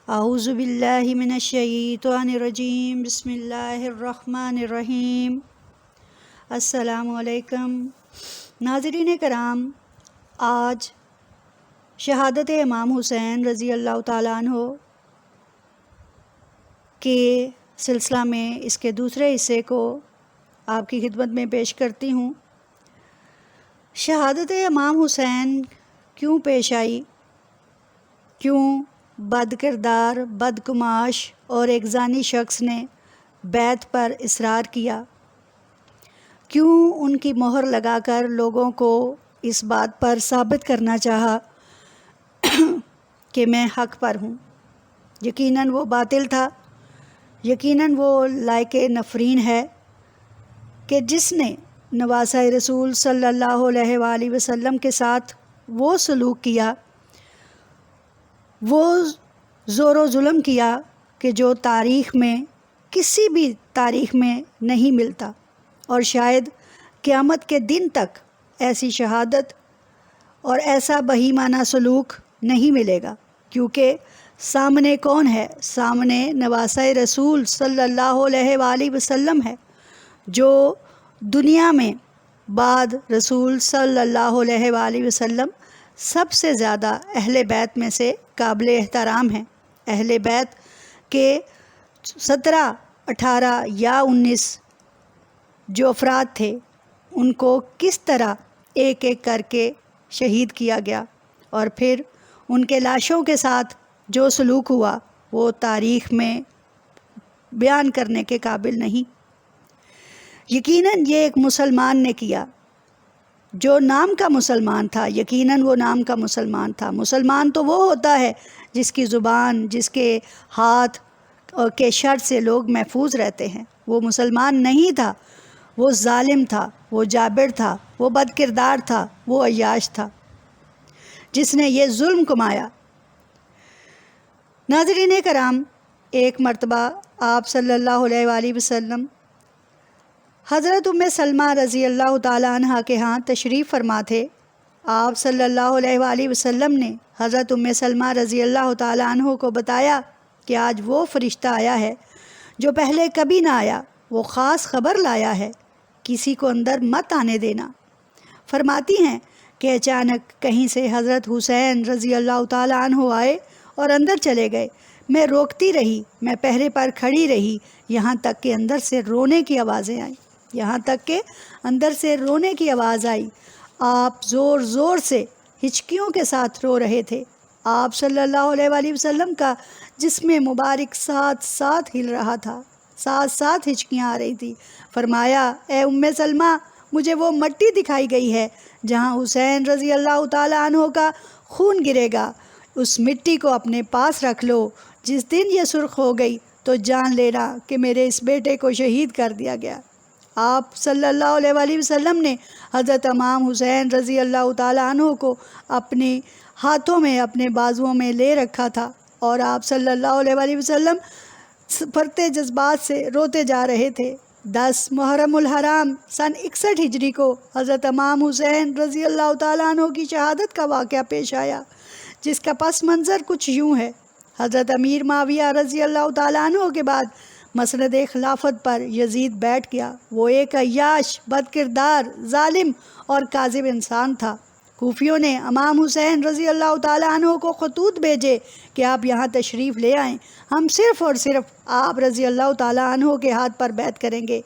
اعوذ باللہ من الشیطان الرجیم، بسم اللہ الرحمن الرحیم۔ السلام علیکم ناظرین کرام، آج شہادت امام حسین رضی اللہ تعالیٰ عنہ کے سلسلہ میں اس کے دوسرے حصے کو آپ کی خدمت میں پیش کرتی ہوں۔ شہادت امام حسین کیوں پیش آئی؟ کیوں بد کردار، بدگماش اور ایک زانی شخص نے بیعت پر اصرار کیا؟ کیوں ان کی مہر لگا کر لوگوں کو اس بات پر ثابت کرنا چاہا کہ میں حق پر ہوں؟ یقیناً وہ باطل تھا، یقیناً وہ لائق نفرین ہے کہ جس نے نواسہ رسول صلی اللہ علیہ وآلہ وسلم کے ساتھ وہ سلوک کیا، وہ زور و ظلم کیا کہ جو تاریخ میں کسی بھی تاریخ میں نہیں ملتا، اور شاید قیامت کے دن تک ایسی شہادت اور ایسا بہیمانہ سلوک نہیں ملے گا، کیونکہ سامنے کون ہے؟ سامنے نواسہ رسول صلی اللہ علیہ وآلہ وسلم ہے، جو دنیا میں بعد رسول صلی اللہ علیہ وآلہ وسلم سب سے زیادہ اہل بیت میں سے قابل احترام ہیں۔ اہل بیت کے 17، 18 یا 19 جو افراد تھے، ان کو کس طرح ایک ایک کر کے شہید کیا گیا، اور پھر ان کے لاشوں کے ساتھ جو سلوک ہوا وہ تاریخ میں بیان کرنے کے قابل نہیں۔ یقیناً یہ ایک مسلمان نے کیا، جو نام کا مسلمان تھا، یقیناً وہ نام کا مسلمان تھا۔ مسلمان تو وہ ہوتا ہے جس کی زبان، جس کے ہاتھ کے شر سے لوگ محفوظ رہتے ہیں۔ وہ مسلمان نہیں تھا، وہ ظالم تھا، وہ جابر تھا، وہ بد کردار تھا، وہ عیاش تھا جس نے یہ ظلم کمایا۔ ناظرین کرام، ایک مرتبہ آپ صلی اللہ علیہ وآلہ وسلم حضرت ام سلمہ رضی اللہ تعالیٰ عنہ کے ہاں تشریف فرما تھے۔ آپ صلی اللہ علیہ وآلہ وسلم نے حضرت ام سلمہ رضی اللہ تعالیٰ عنہ کو بتایا کہ آج وہ فرشتہ آیا ہے جو پہلے کبھی نہ آیا، وہ خاص خبر لایا ہے، کسی کو اندر مت آنے دینا۔ فرماتی ہیں کہ اچانک کہیں سے حضرت حسین رضی اللہ تعالیٰ عنہ آئے اور اندر چلے گئے۔ میں روکتی رہی، میں پہرے پر کھڑی رہی، یہاں تک کہ اندر سے رونے کی آوازیں آئیں، یہاں تک کہ اندر سے رونے کی آواز آئی۔ آپ زور زور سے ہچکیوں کے ساتھ رو رہے تھے۔ آپ صلی اللہ علیہ وآلہ وسلم کا جسم مبارک ساتھ ساتھ ہل رہا تھا، ساتھ ساتھ ہچکیاں آ رہی تھی۔ فرمایا، اے ام سلمہ، مجھے وہ مٹی دکھائی گئی ہے جہاں حسین رضی اللہ تعالیٰ عنہ کا خون گرے گا، اس مٹی کو اپنے پاس رکھ لو۔ جس دن یہ سرخ ہو گئی تو جان لینا کہ میرے اس بیٹے کو شہید کر دیا گیا۔ آپ صلی اللہ علیہ وآلہ وسلم نے حضرت امام حسین رضی اللہ تعالیٰ عنہ کو اپنے ہاتھوں میں، اپنے بازوؤں میں لے رکھا تھا، اور آپ صلی اللہ علیہ وآلہ وسلم پھرتے جذبات سے روتے جا رہے تھے۔ 10 محرم الحرام سن 61 ہجری کو حضرت امام حسین رضی اللہ تعالیٰ عنہ کی شہادت کا واقعہ پیش آیا، جس کا پس منظر کچھ یوں ہے۔ حضرت امیر معاویہ رضی اللہ تعالیٰ عنہ کے بعد مسند خلافت پر یزید بیٹھ گیا۔ وہ ایک عیاش، بد کردار، ظالم اور کاذب انسان تھا۔ کوفیوں نے امام حسین رضی اللہ تعالیٰ عنہ کو خطوط بھیجے کہ آپ یہاں تشریف لے آئیں، ہم صرف اور صرف آپ رضی اللہ تعالیٰ عنہ کے ہاتھ پر بیعت کریں گے۔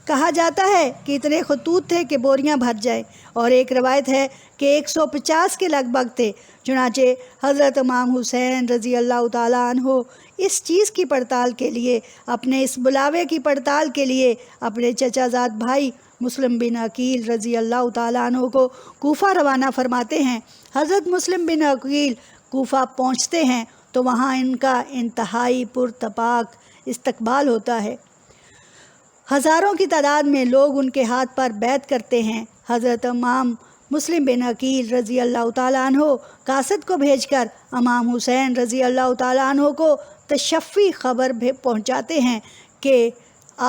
کہا جاتا ہے کہ اتنے خطوط تھے کہ بوریاں بھر جائیں، اور ایک روایت ہے کہ 150 کے لگ بھگ تھے۔ چنانچہ حضرت امام حسین رضی اللہ تعالیٰ عنہ اس چیز کی پڑتال کے لیے، اپنے اس بلاوے کی پڑتال کے لیے، اپنے چچا زاد بھائی مسلم بن عقیل رضی اللہ تعالیٰ عنہ کو کوفہ روانہ فرماتے ہیں۔ حضرت مسلم بن عقیل کوفہ پہنچتے ہیں تو وہاں ان کا انتہائی پرتپاک استقبال ہوتا ہے۔ ہزاروں کی تعداد میں لوگ ان کے ہاتھ پر بیعت کرتے ہیں۔ حضرت امام مسلم بن عقیل رضی اللہ تعالیٰ عنہ قاصد کو بھیج کر امام حسین رضی اللہ تعالیٰ عنہ کو تشفی خبر پہنچاتے ہیں کہ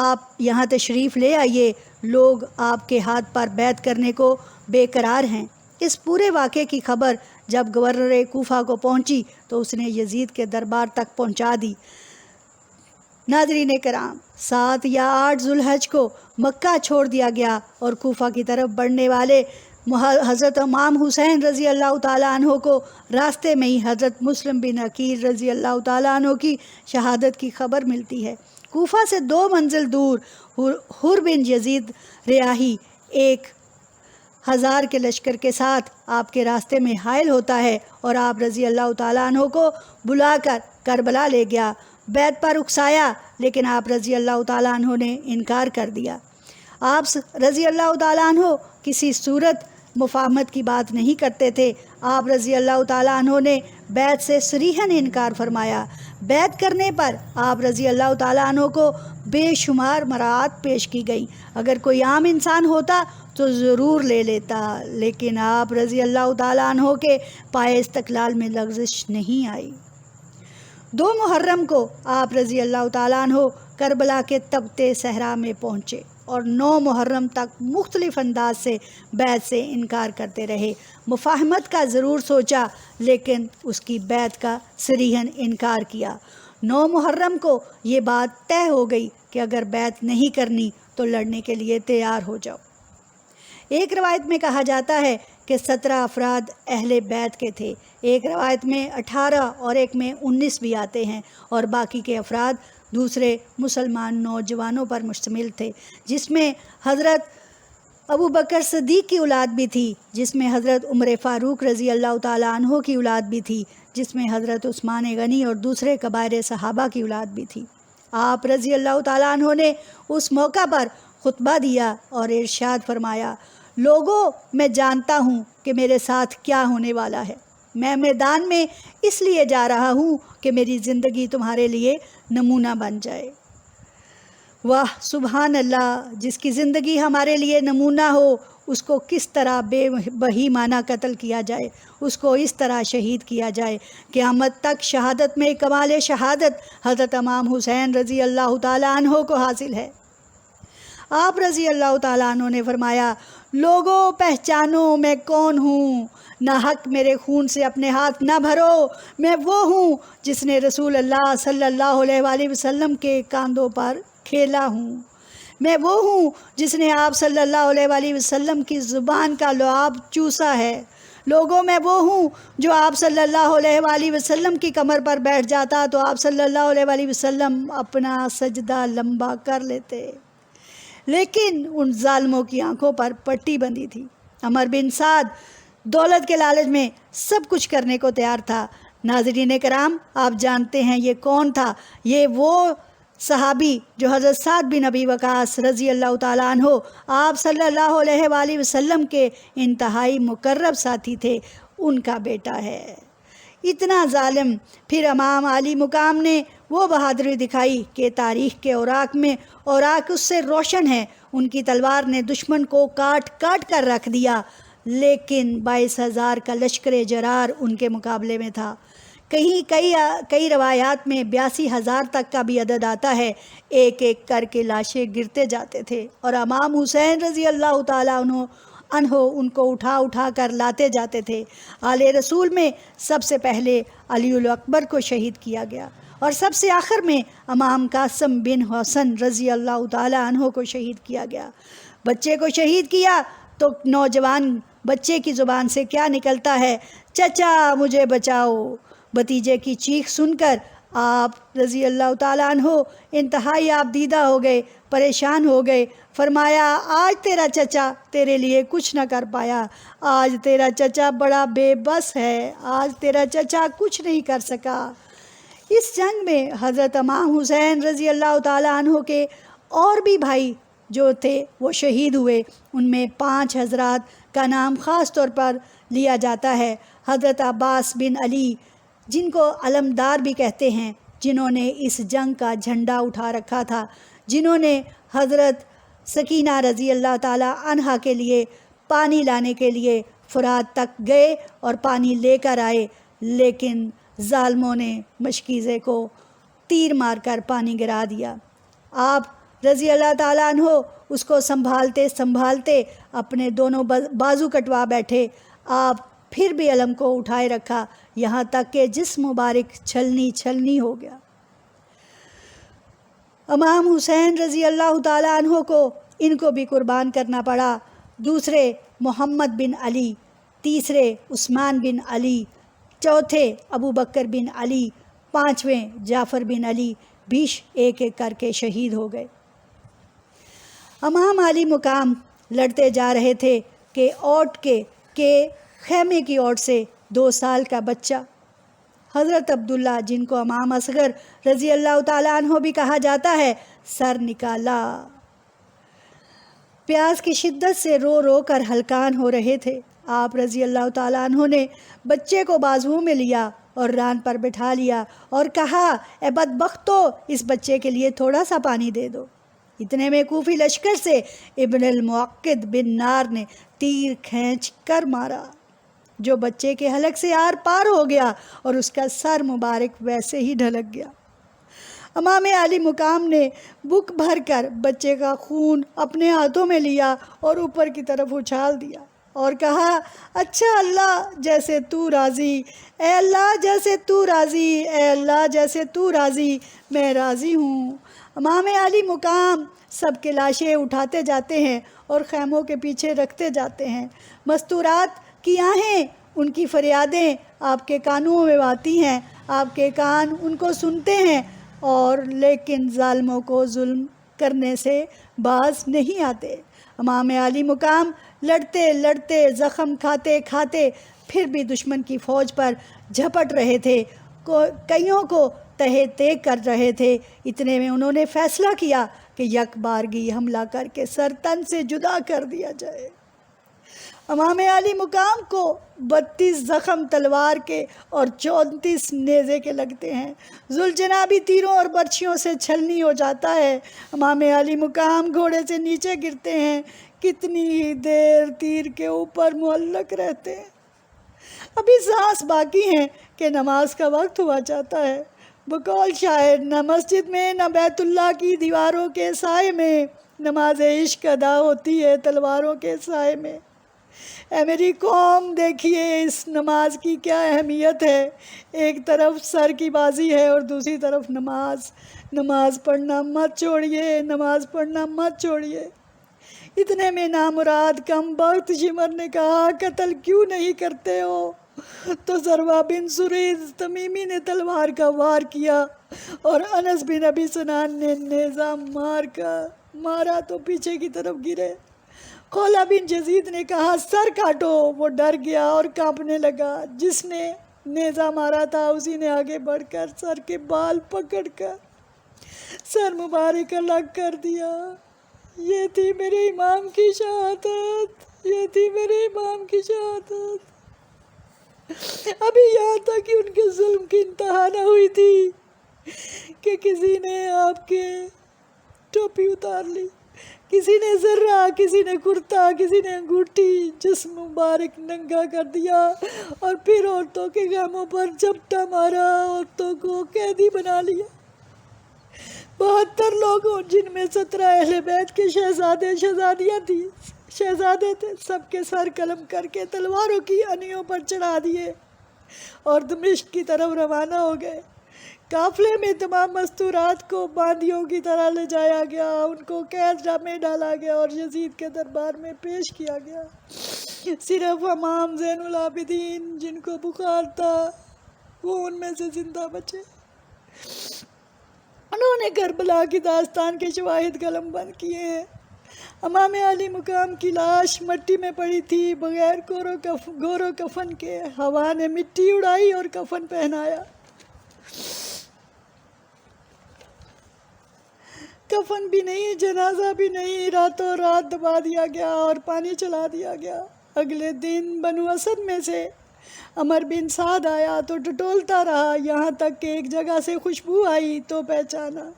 آپ یہاں تشریف لے آئیے، لوگ آپ کے ہاتھ پر بیعت کرنے کو بے قرار ہیں۔ اس پورے واقعے کی خبر جب گورنر کوفہ کو پہنچی تو اس نے یزید کے دربار تک پہنچا دی۔ ناظرین کرام، 7 یا 8 ذوالحج کو مکہ چھوڑ دیا گیا اور کوفہ کی طرف بڑھنے والے حضرت امام حسین رضی اللہ تعالیٰ عنہ کو راستے میں ہی حضرت مسلم بن عقیل رضی اللہ تعالیٰ عنہ کی شہادت کی خبر ملتی ہے۔ کوفہ سے 2 منزل دور حر بن یزید ریاحی 1000 کے لشکر کے ساتھ آپ کے راستے میں حائل ہوتا ہے اور آپ رضی اللہ تعالیٰ عنہ کو بلا کر کربلا لے گیا، بیعت پر اکسایا، لیکن آپ رضی اللہ تعالیٰ عنہ نے انکار کر دیا۔ آپ رضی اللہ تعالیٰ عنہ کسی صورت مفاہمت کی بات نہیں کرتے تھے۔ آپ رضی اللہ تعالیٰ عنہ نے بیعت سے صریحاً انکار فرمایا۔ بیعت کرنے پر آپ رضی اللہ تعالیٰ عنہ کو بے شمار مراعات پیش کی گئی۔ اگر کوئی عام انسان ہوتا تو ضرور لے لیتا، لیکن آپ رضی اللہ تعالیٰ عنہ کے پائے استقلال میں لغزش نہیں آئی۔ 2 محرم کو آپ رضی اللہ تعالیٰ عنہ کربلا کے تپتے صحرا میں پہنچے اور 9 محرم تک مختلف انداز سے بیعت سے انکار کرتے رہے۔ مفاہمت کا ضرور سوچا، لیکن اس کی بیعت کا صریحاً انکار کیا۔ 9 محرم کو یہ بات طے ہو گئی کہ اگر بیعت نہیں کرنی تو لڑنے کے لیے تیار ہو جاؤ۔ ایک روایت میں کہا جاتا ہے کہ 17 افراد اہل بیعت کے تھے، ایک روایت میں 18 اور ایک میں 19 بھی آتے ہیں، اور باقی کے افراد دوسرے مسلمان نوجوانوں پر مشتمل تھے، جس میں حضرت ابو بکر صدیق کی اولاد بھی تھی، جس میں حضرت عمر فاروق رضی اللہ تعالیٰ عنہ کی اولاد بھی تھی، جس میں حضرت عثمان غنی اور دوسرے کبائر صحابہ کی اولاد بھی تھی۔ آپ رضی اللہ تعالیٰ عنہ نے اس موقع پر خطبہ دیا اور ارشاد فرمایا، لوگوں، میں جانتا ہوں کہ میرے ساتھ کیا ہونے والا ہے۔ میں میدان میں اس لیے جا رہا ہوں کہ میری زندگی تمہارے لیے نمونہ بن جائے۔ واہ سبحان اللہ، جس کی زندگی ہمارے لیے نمونہ ہو، اس کو کس طرح بے بہیمانہ قتل کیا جائے، اس کو اس طرح شہید کیا جائے۔ قیامت تک شہادت میں کمال شہادت حضرت امام حسین رضی اللہ تعالیٰ عنہ کو حاصل ہے۔ آپ رضی اللہ تعالیٰ عنہ نے فرمایا، لوگوں پہچانو میں کون ہوں، نہ حق میرے خون سے اپنے ہاتھ نہ بھرو، میں وہ ہوں جس نے رسول اللہ صلی اللہ علیہ وآلہ وسلم کے کاندھوں پر کھیلا ہوں، میں وہ ہوں جس نے آپ صلی اللہ علیہ وآلہ وسلم کی زبان کا لعاب چوسا ہے۔ لوگوں میں وہ ہوں جو آپ صلی اللہ علیہ وآلہ وسلم کی کمر پر بیٹھ جاتا تو آپ صلی اللہ علیہ وآلہ وسلم اپنا سجدہ لمبا کر لیتے، لیکن ان ظالموں کی آنکھوں پر پٹی بندھی تھی۔ عمر بن سعد دولت کے لالچ میں سب کچھ کرنے کو تیار تھا۔ ناظرین کرام، آپ جانتے ہیں یہ کون تھا؟ یہ وہ صحابی جو حضرت سعد بن ابی وقاص رضی اللہ تعالیٰ عنہ آپ صلی اللہ علیہ وآلہ وسلم کے انتہائی مقرب ساتھی تھے، ان کا بیٹا ہے۔ اتنا ظالم، پھر امام علی مقام نے وہ بہادری دکھائی کہ تاریخ کے اوراق میں اوراق اس سے روشن ہے۔ ان کی تلوار نے دشمن کو کاٹ کاٹ کر رکھ دیا، لیکن 22,000 کا لشکر جرار ان کے مقابلے میں تھا۔ کئی روایات میں 82,000 تک کا بھی عدد آتا ہے۔ ایک ایک کر کے لاشیں گرتے جاتے تھے اور امام حسین رضی اللہ تعالیٰ عنہ ان کو اٹھا اٹھا کر لاتے جاتے تھے۔ آل رسول میں سب سے پہلے علی الاکبر کو شہید کیا گیا اور سب سے آخر میں امام قاسم بن حسن رضی اللہ تعالیٰ عنہ کو شہید کیا گیا۔ بچے کو شہید کیا تو نوجوان بچے کی زبان سے کیا نکلتا ہے؟ چچا مجھے بچاؤ۔ بھتیجے کی چیخ سن کر آپ رضی اللہ تعالیٰ عنہ انتہائی آبدیدہ ہو گئے، پریشان ہو گئے۔ فرمایا، آج تیرا چچا تیرے لیے کچھ نہ کر پایا، آج تیرا چچا بڑا بے بس ہے، آج تیرا چچا کچھ نہیں کر سکا۔ اس جنگ میں حضرت امام حسین رضی اللہ تعالیٰ عنہ کے اور بھی بھائی جو تھے وہ شہید ہوئے۔ ان میں 5 حضرات کا نام خاص طور پر لیا جاتا ہے۔ حضرت عباس بن علی، جن کو علمدار بھی کہتے ہیں، جنہوں نے اس جنگ کا جھنڈا اٹھا رکھا تھا، جنہوں نے حضرت سکینہ رضی اللہ تعالیٰ عنہا کے لیے پانی لانے کے لیے فرات تک گئے اور پانی لے کر آئے، لیکن ظالموں نے مشکیزے کو تیر مار کر پانی گرا دیا۔ آپ رضی اللہ تعالیٰ عنہ اس کو سنبھالتے سنبھالتے اپنے دونوں بازو کٹوا بیٹھے۔ آپ پھر بھی علم کو اٹھائے رکھا یہاں تک کہ جسم مبارک چھلنی چھلنی ہو گیا۔ امام حسین رضی اللہ تعالیٰ عنہ کو ان کو بھی قربان کرنا پڑا۔ دوسرے محمد بن علی، تیسرے عثمان بن علی، چوتھے ابو بکر بن علی، پانچویں جعفر بن علی بھی ایک ایک کر کے شہید ہو گئے۔ امام علی مقام لڑتے جا رہے تھے کہ خیمے کی اوٹ سے 2 سال کا بچہ حضرت عبداللہ، جن کو امام اصغر رضی اللہ تعالیٰ عنہ بھی کہا جاتا ہے، سر نکالا۔ پیاس کی شدت سے رو رو کر ہلکان ہو رہے تھے۔ آپ رضی اللہ تعالیٰ عنہ نے بچے کو بازوؤں میں لیا اور ران پر بٹھا لیا اور کہا، اے بدبختو، اس بچے کے لیے تھوڑا سا پانی دے دو۔ اتنے میں کوفی لشکر سے ابن المعقد بن نار نے تیر کھینچ کر مارا، جو بچے کے حلق سے آر پار ہو گیا اور اس کا سر مبارک ویسے ہی ڈھلک گیا۔ امام علی مقام نے بک بھر کر بچے کا خون اپنے ہاتھوں میں لیا اور اوپر کی طرف اچھال دیا اور کہا، اچھا اللہ جیسے تو راضی، اے اللہ جیسے تو راضی، اے اللہ جیسے تو راضی، میں راضی ہوں۔ امام علی مقام سب کے لاشیں اٹھاتے جاتے ہیں اور خیموں کے پیچھے رکھتے جاتے ہیں۔ مستورات کی آہیں، ان کی فریادیں آپ کے کانوں میں آتی ہیں، آپ کے کان ان کو سنتے ہیں، اور لیکن ظالموں کو ظلم کرنے سے باز نہیں آتے۔ امام علی مقام لڑتے لڑتے، زخم کھاتے کھاتے پھر بھی دشمن کی فوج پر جھپٹ رہے تھے، کئیوں کو تہے تیگ کر رہے تھے۔ اتنے میں انہوں نے فیصلہ کیا کہ یک بارگی حملہ کر کے سر تن سے جدا کر دیا جائے۔ امام علی مقام کو 32 زخم تلوار کے اور 34 نیزے کے لگتے ہیں۔ ذوالجنابی تیروں اور برچھیوں سے چھلنی ہو جاتا ہے۔ امام علی مقام گھوڑے سے نیچے گرتے ہیں، کتنی ہی دیر تیر کے اوپر معلق رہتے ہیں۔ ابھی سانس باقی ہیں کہ نماز کا وقت ہوا جاتا ہے۔ بقول شاعر، نہ مسجد میں نہ بیت اللہ کی دیواروں کے سائے میں، نماز عشق ادا ہوتی ہے تلواروں کے سائے میں۔ اے میری قوم، دیکھیے اس نماز کی کیا اہمیت ہے۔ ایک طرف سر کی بازی ہے اور دوسری طرف نماز۔ نماز پڑھنا مت چھوڑیے، نماز پڑھنا مت چھوڑیے۔ اتنے میں نامراد کم بخت شمر نے کہا، قتل کیوں نہیں کرتے ہو؟ تو زروہ بن سریز تمیمی نے تلوار کا وار کیا اور انس بن ابی سنان نے نیزہ مارا تو پیچھے کی طرف گرے۔ خولہ بن یزید نے کہا، سر کاٹو۔ وہ ڈر گیا اور کانپنے لگا۔ جس نے نیزہ مارا تھا اسی نے آگے بڑھ کر سر کے بال پکڑ کر سر مبارک الگ کر دیا۔ یہ تھی میرے امام کی شہادت، یہ تھی میرے امام کی شہادت۔ ابھی یہاں تک کہ ان کے ظلم کی انتہا نہ ہوئی تھی کہ کسی نے آپ کے ٹوپی اتار لی، کسی نے ذرہ، کسی نے کرتا، کسی نے انگوٹھی، جسم مبارک ننگا کر دیا اور پھر عورتوں کے خیموں پر جھپٹا مارا، عورتوں کو قیدی بنا لیا۔ 72 لوگوں، جن میں 17 اہل بیت کے شہزادیاں تھیں، شہزادے تھے، سب کے سر قلم کر کے تلواروں کی انیوں پر چڑھا دیے اور دمشق کی طرف روانہ ہو گئے۔ قافلے میں تمام مستورات کو باندیوں کی طرح لے جایا گیا، ان کو قید میں ڈالا گیا اور یزید کے دربار میں پیش کیا گیا۔ صرف امام زین العابدین، جن کو بخار تھا، وہ ان میں سے زندہ بچے۔ انہوں نے کربلا کی داستان کے شواہد قلم بند کیے ہیں۔ امام علی مقام کی لاش مٹی میں پڑی تھی، بغیر گور و کفن کے۔ ہوا نے مٹی اڑائی اور کفن پہنایا۔ کفن بھی نہیں، جنازہ بھی نہیں، راتوں رات دبا دیا گیا اور پانی چلا دیا گیا۔ اگلے دن بنو اسد میں سے عمر بن سعد آیا تو ٹٹولتا رہا، یہاں تک کہ ایک جگہ سے خوشبو آئی تو پہچانا۔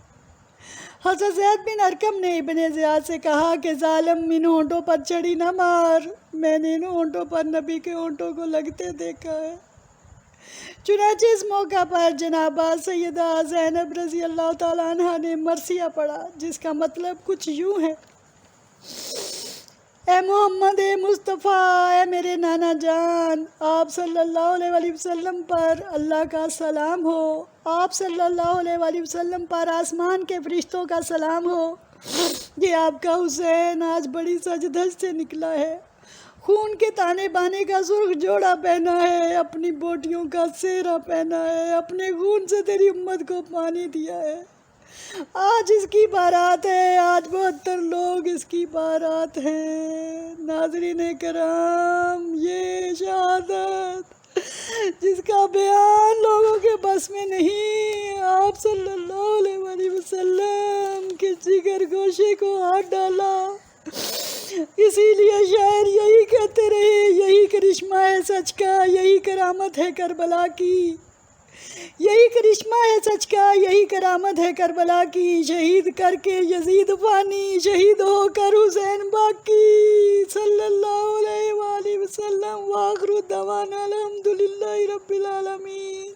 حضرت زید بن ارقم نے ابن زیاد سے کہا کہ ظالم، ان ہونٹوں پر چھڑی نہ مار، میں نے ان ہونٹوں پر نبی کے ہونٹوں کو لگتے دیکھا ہے۔ چنانچہ اس موقع پر جنابہ سیدہ زینب رضی اللہ تعالیٰ عنہ نے مرثیہ پڑھا، جس کا مطلب کچھ یوں ہے، اے محمد مصطفیٰ، اے میرے نانا جان، آپ صلی اللہ علیہ وسلم پر اللہ کا سلام ہو، آپ صلی اللہ علیہ وسلم پر آسمان کے فرشتوں کا سلام ہو۔ یہ آپ کا حسین آج بڑی سجدھج سے نکلا ہے، خون کے تانے بانے کا سرخ جوڑا پہنا ہے، اپنی بوٹیوں کا سہرا پہنا ہے، اپنے خون سے تیری امت کو پانی دیا ہے۔ آج اس کی بارات ہے، آج 72 لوگ اس کی بارات ہیں۔ ناظرین کرام، یہ شہادت جس کا بیان لوگوں کے بس میں نہیں، آپ صلی اللہ علیہ وسلم کے جگر گوشے کو ہاتھ ڈالا۔ اسی لیے شاعر یہی کہتے رہے، یہی کرشمہ ہے سچ کا، یہی کرامت ہے کربلا کی، یہی کرشمہ ہے سچ کا، یہی کرامت ہے کربلا کی، شہید کر کے یزید فانی، شہید ہو کر حسین باقی، صلی اللہ علیہ وآلہ وسلم، وآخر دعوانا الحمدللہ رب العالمین۔